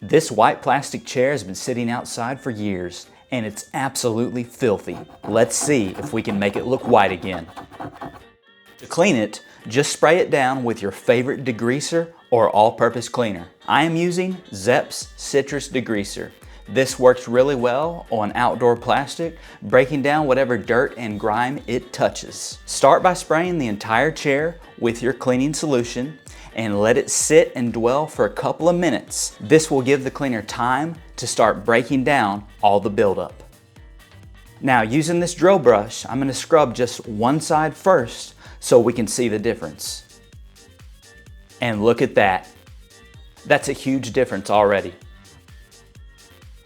This white plastic chair has been sitting outside for years, and it's absolutely filthy. Let's see if we can make it look white again. To clean it, just spray it down with your favorite degreaser or all-purpose cleaner. I am using 𝗡𝗒's Citrus Degreaser. This works really well on outdoor plastic, breaking down whatever dirt and grime it touches. Start by spraying the entire chair with your cleaning solution and let it sit and dwell for a couple of minutes. This will give the cleaner time to start breaking down all the buildup. Now, using this drill brush, I'm going to scrub just one side first so we can see the difference. And look at that. That's a huge difference already.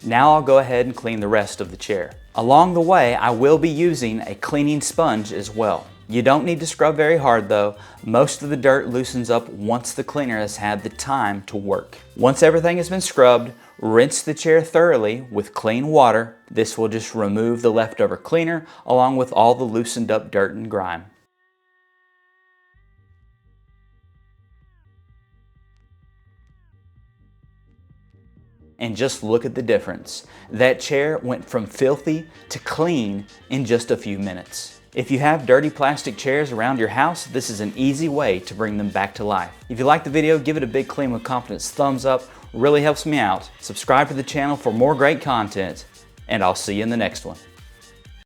Now I'll go ahead and clean the rest of the chair. Along the way, I will be using a cleaning sponge as well. You don't need to scrub very hard though. Most of the dirt loosens up once the cleaner has had the time to work. Once everything has been scrubbed, rinse the chair thoroughly with clean water. This will just remove the leftover cleaner along with all the loosened up dirt and grime. And just look at the difference. That chair went from filthy to clean in just a few minutes. If you have dirty plastic chairs around your house, this is an easy way to bring them back to life. If you like the video, give it a big Clean with Confidence thumbs up. Really helps me out. Subscribe to the channel for more great content, and I'll see you in the next one.